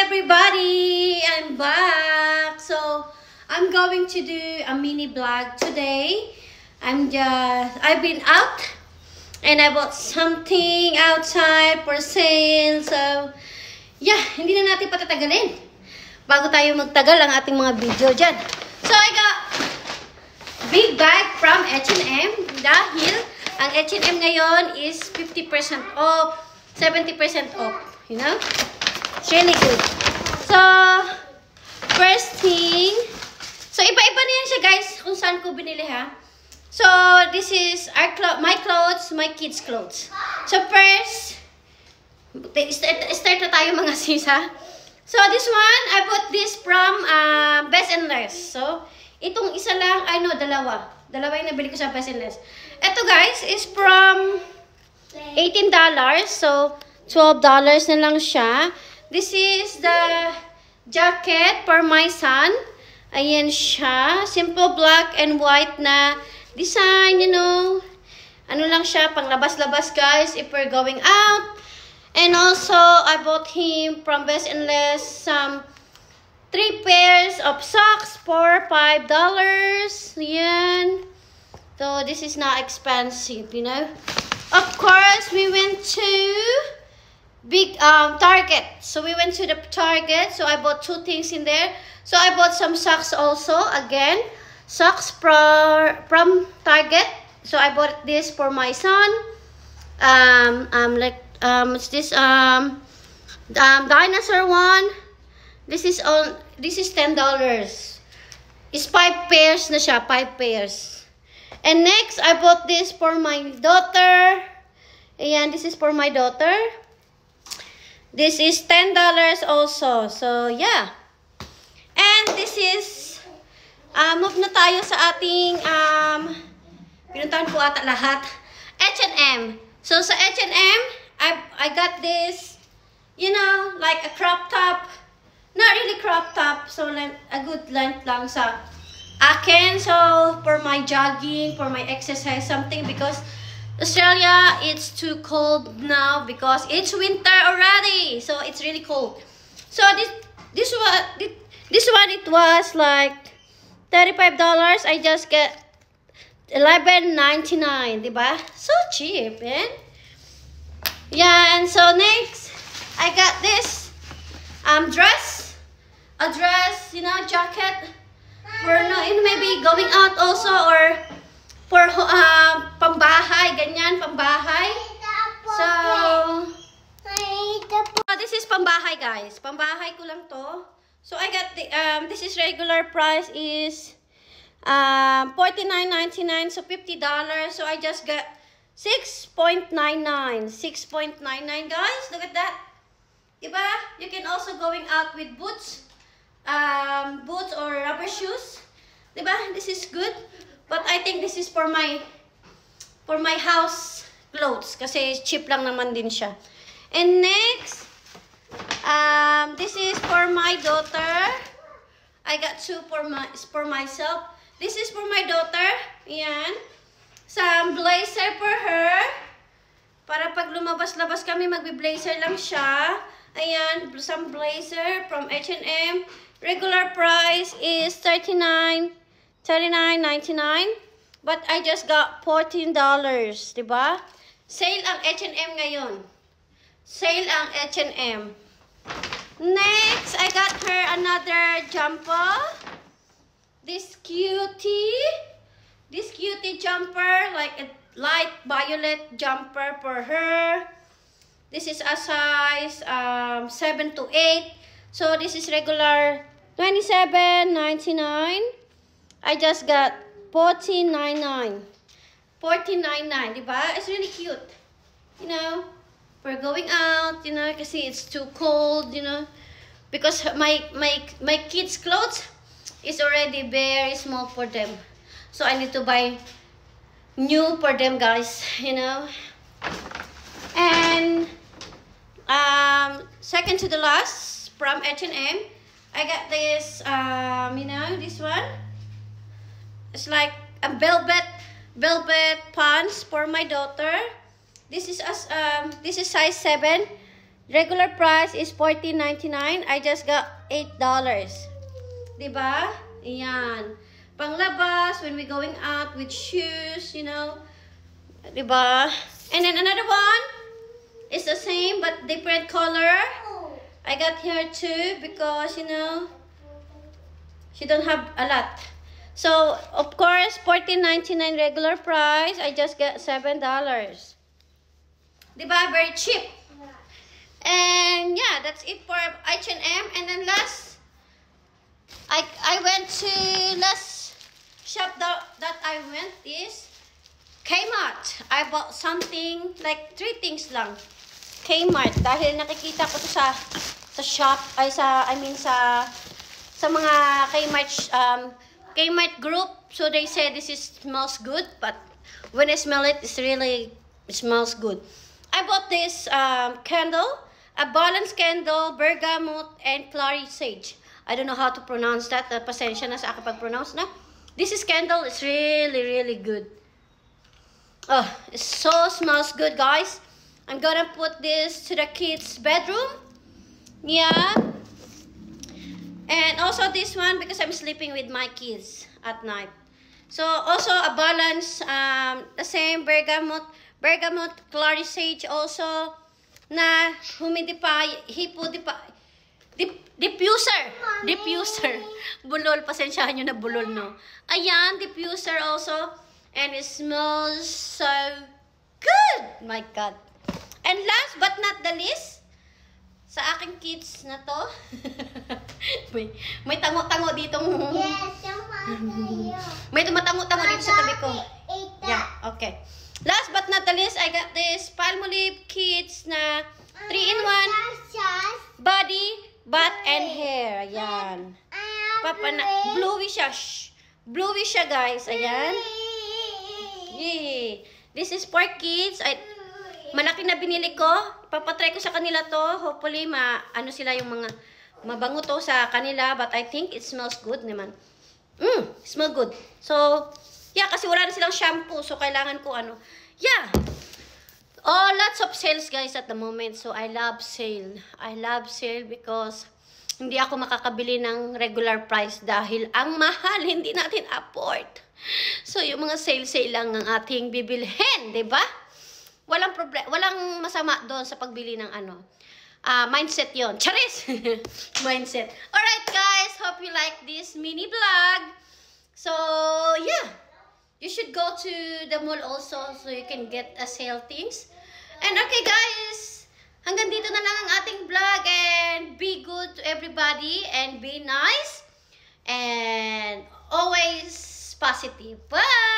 everybody, I'm back. So I'm going to do a mini vlog today. I've been out and I bought something outside for sale. So yeah, hindi na natin patatagalin bago tayo magtagal ang ating mga video dyan. So I got big bag from H&M dahil ang H&M ngayon is 50% off, 70% off, you know? It's really good. So, first thing, so iba-iba na yan siya guys kung saan ko binili ha. So, this is my clothes, my kids' clothes. So, first, start na tayo mga sis ha. So, this one, I bought this from Best and Less. So, itong isa lang, dalawa. Dalawa yung nabili ko sa Best and Less. Ito guys, is from $18. So, $12 na lang siya. This is the jacket for my son. Ayan siya. Simple black and white na design, you know. Ano lang siya, pang labas-labas guys, if we're going out. And also, I bought him from Best and Less some 3 pairs of socks for $5. Yan. So, this is not expensive, you know. Of course, we went to big Target. So, we went to the Target. So, I bought 2 things in there. So, I bought some socks also. Again, socks from Target. So, I bought this for my son. What's this? Dinosaur one. This is $10. It's 5 pairs na siya, 5 pairs. And next, I bought this for my daughter. Ayan, this is for my daughter. This is $10 also. So, yeah. And this is, move na tayo sa ating, pinuntahan ko ata lahat. H&M. So, sa H&M, I got this, you know, like a crop top. Not really crop top. So, a good length lang sa akin. So, for my jogging, for my exercise, something because Australia, it's too cold now because it's winter already. So, it's really cold. So, this one, it was like $35. I just get $11.99, diba? So cheap, eh? Yeah, and so next, I got this dress. A dress, you know, jacket. For maybe going out also or for pambahay, ganyan, pambahay. So, this is pambahay, guys. Pambahay ko lang to. So, I got the, this is regular price is $49.99, so $50. So, I just got $6.99. $6.99, guys. Look at that. Diba? You can also going out with boots. Boots or rubber shoes. Diba? This is good. But I think this is for my house clothes kasi cheap lang naman din siya. And next, this is for my daughter. I got 2 for myself. This is for my daughter. Ayan. Some blazer for her. Para pag lumabas-labas kami, magbi-blazer lang siya. Ayan, some blazer from H&M. Regular price is $39.99. But I just got $14, diba? Sale ang H&M ngayon. Sale ang H&M. Next, I got her another jumper. This cutie jumper, like a light violet jumper for her. This is a size 7 to 8. So this is regular $27.99. I just got $14.99. $14.99, diba? It's really cute. You know, we're going out, you know, kasi it's too cold, you know. Because my kids' clothes is already very small for them. So I need to buy new for them, guys, you know. And second to the last from H&M, I got this, you know, this one. It's like a velvet pants for my daughter. This is size 7. Regular price is $14.99. I just got $8. Diba? Ayan. Panglabas, when we're going out with shoes, you know. Diba? And then another one is the same but different color. I got here too because, you know, she don't have a lot. So, of course, $14.99 regular price. I just get $7. Diba? Very cheap. And yeah, that's it for H&M. And then last, I went to last shop that I went is Kmart. I bought something like 3 things lang. Kmart dahil nakikita ko to sa shop ay sa mga Kmart group. So they say this smells good, but when I smell it, it smells good. I bought this candle, a balance candle, bergamot, and clary sage. I don't know how to pronounce that. Pasensya na sa aking pag-pronounce na. This candle is really good. Oh, it so smells good, guys. I'm gonna put this to the kids' bedroom. Yeah. And also this one because I'm sleeping with my kids at night. So also a balance, the same bergamot, clary sage also na diffuser. Bulol, pasensyahan nyo na bulol, no? Ayan, diffuser also. And it smells so good. My God. And last but not the least, sa aking kids na to, may tango-tango ditong... Yes, may tumatango-tango dito sa tabi ko. Yeah, okay. Last but not the least, I got this Palmolive Kids na 3-in-1 body, butt, and hair. Ayan. Bluey siya. Bluey siya, guys. Ayan. Yay. This is for kids. Malaki na binili ko. Papatry ko sa kanila to. Hopefully, sila yung mga mabango to sa kanila. But I think it smells good naman. Smell good. So, yeah, kasi wala na silang shampoo. So, kailangan ko yeah. Oh, lots of sales, guys, at the moment. So, I love sale. I love sale because hindi ako makakabili ng regular price dahil ang mahal, hindi natin afford. So, yung mga sale lang ang ating bibilhin, di ba? Walang problema, walang masama doon sa pagbili ng mindset yon. Charis! Mindset. Alright, guys. Hope you like this mini vlog. So, yeah. You should go to the mall also so you can get sale things. And okay, guys. Hanggang dito na lang ang ating vlog. And be good to everybody. And be nice. And always positive. Bye!